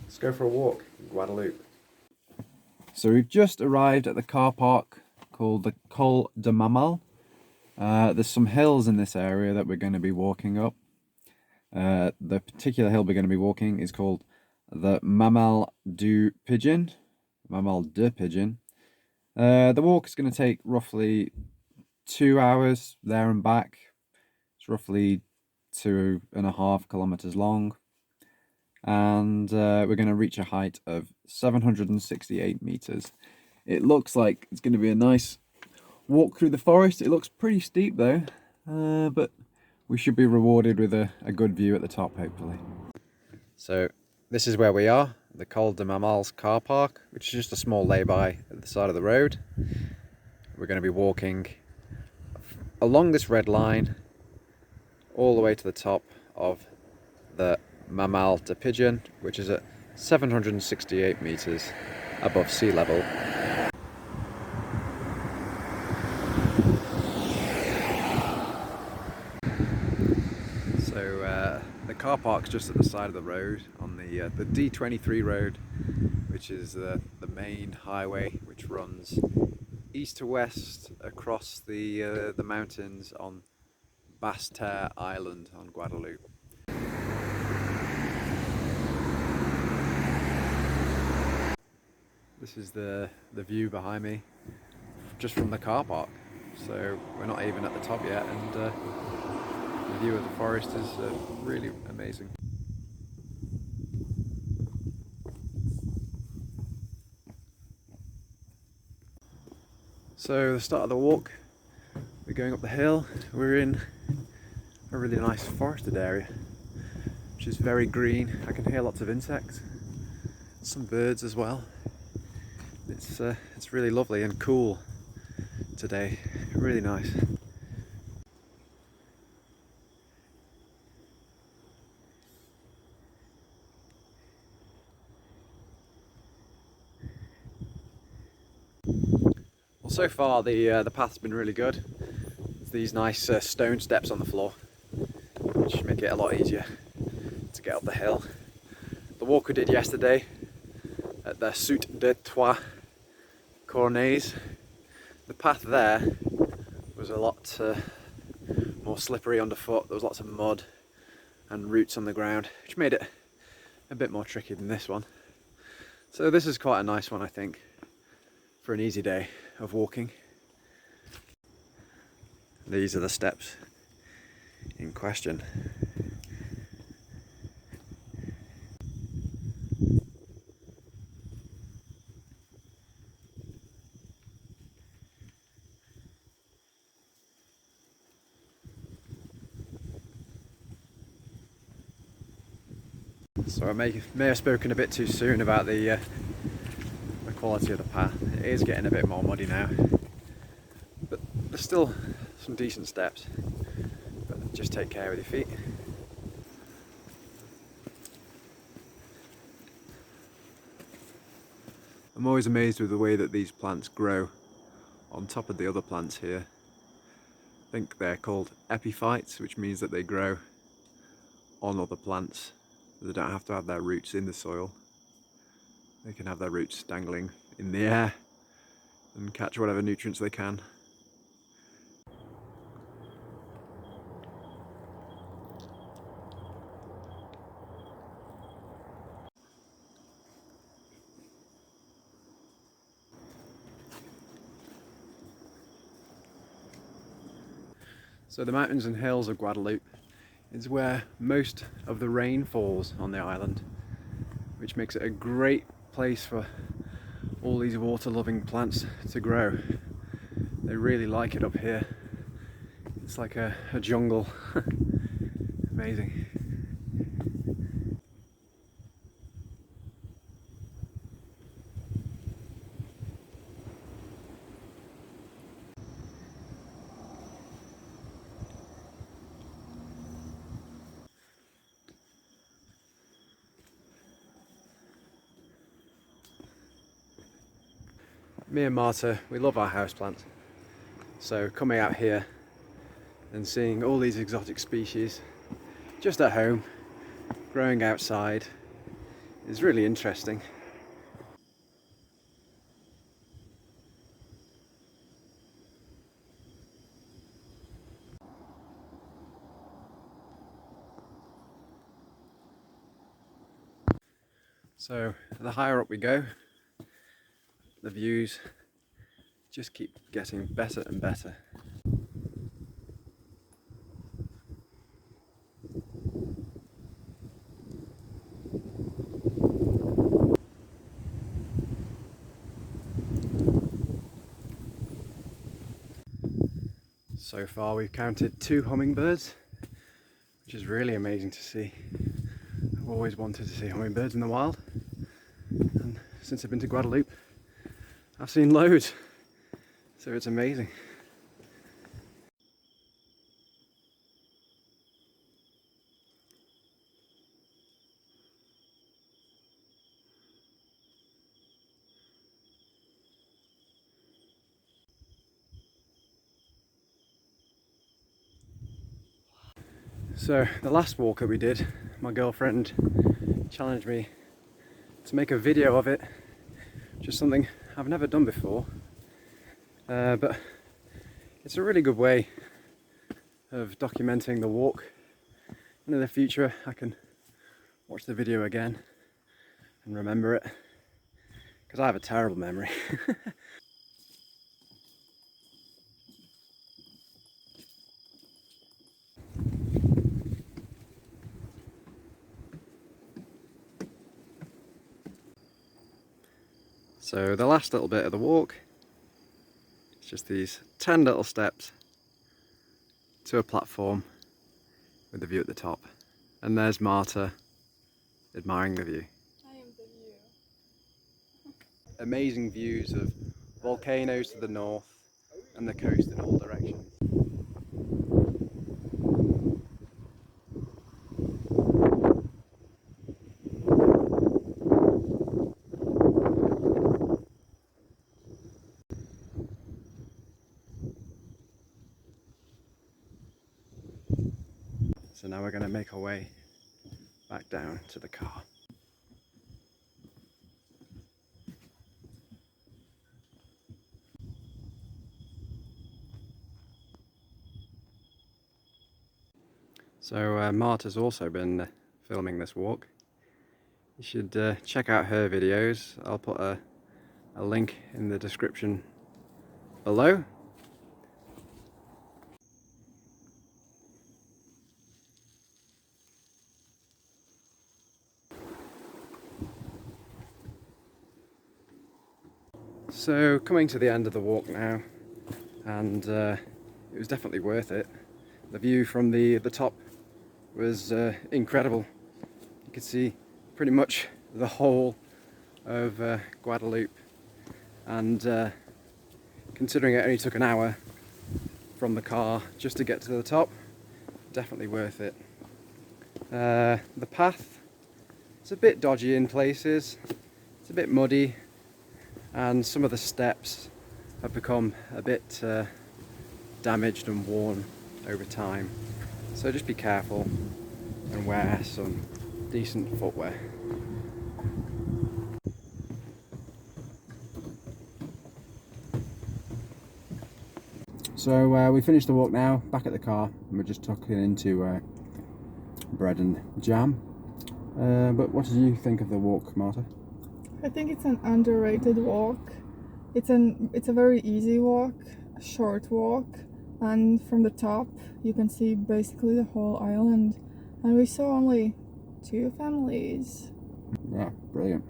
Let's go for a walk in Guadeloupe. So we've just arrived at the car park called the Col de Mamelle. There's some hills in this area that we're going to be walking up. The particular hill we're going to be walking is called the Mamelle de Pigeon. Mamelle de Pigeon. The walk is going to take roughly 2 hours there and back. It's roughly 2.5 kilometers long. And we're going to reach a height of 768 meters. It looks like it's going to be a nice walk through the forest. It looks pretty steep though, but we should be rewarded with a good view at the top, hopefully. So this is where we are, the Col de Mamelle's car park, which is just a small lay-by at the side of the road. We're going to be walking along this red line all the way to the top of the Mamelle de Pigeon, which is at 768 meters above sea level. So the car park's just at the side of the road on the D23 road, which is the main highway which runs east to west across the mountains on Basse-Terre Island on Guadeloupe. This is the view behind me, just from the car park. So we're not even at the top yet, and the view of the forest is really amazing. So the start of the walk, we're going up the hill. We're in a really nice forested area, which is very green. I can hear lots of insects, some birds as well. It's really lovely and cool today, really nice. Well, so far the path's been really good. There's these nice stone steps on the floor, which make it a lot easier to get up the hill. The walk we did yesterday at the Soute de Trois Cornets, the path there was a lot more slippery underfoot. There was lots of mud and roots on the ground, which made it a bit more tricky than this one. So this is quite a nice one, I think, for an easy day of walking. These are the steps in question. So I may have spoken a bit too soon about the quality of the path. It is getting a bit more muddy now, but there's still some decent steps, but just take care with your feet. I'm always amazed with the way that these plants grow on top of the other plants here. I think they're called epiphytes, which means that they grow on other plants. They don't have to have their roots in the soil. They can have their roots dangling in the air and catch whatever nutrients they can. So the mountains and hills of Guadeloupe is where most of the rain falls on the island, which makes it a great place for all these water-loving plants to grow. They really like it up here. It's like a jungle. Amazing. Me and Marta, we love our houseplants. So coming out here and seeing all these exotic species just at home, growing outside is really interesting. So the higher up we go, the views just keep getting better and better. So far we've counted 2 hummingbirds, which is really amazing to see. I've always wanted to see hummingbirds in the wild, and since I've been to Guadeloupe I've seen loads, so it's amazing. So the last walk that we did, my girlfriend challenged me to make a video of it, which is something I've never done before, but it's a really good way of documenting the walk, and in the future I can watch the video again and remember it, because I have a terrible memory. So the last little bit of the walk, it's just these 10 little steps to a platform with the view at the top. And there's Marta admiring the view. I am the view. Amazing views of volcanoes to the north and the coast in all directions. So now we're going to make our way back down to the car. So Marta's also been filming this walk. You should check out her videos. I'll put a link in the description below. So coming to the end of the walk now, and it was definitely worth it. The view from the top was incredible. You could see pretty much the whole of Guadeloupe, and considering it only took an hour from the car just to get to the top, definitely worth it. The path, it's a bit dodgy in places, it's a bit muddy, and some of the steps have become a bit damaged and worn over time, so just be careful and wear some decent footwear. So we finished the walk now, back at the car, and we're just tucking into bread and jam. But what did you think of the walk, Marta? I think it's an underrated walk. It's a very easy walk, a short walk, and from the top you can see basically the whole island. And we saw only 2 families. Yeah, brilliant.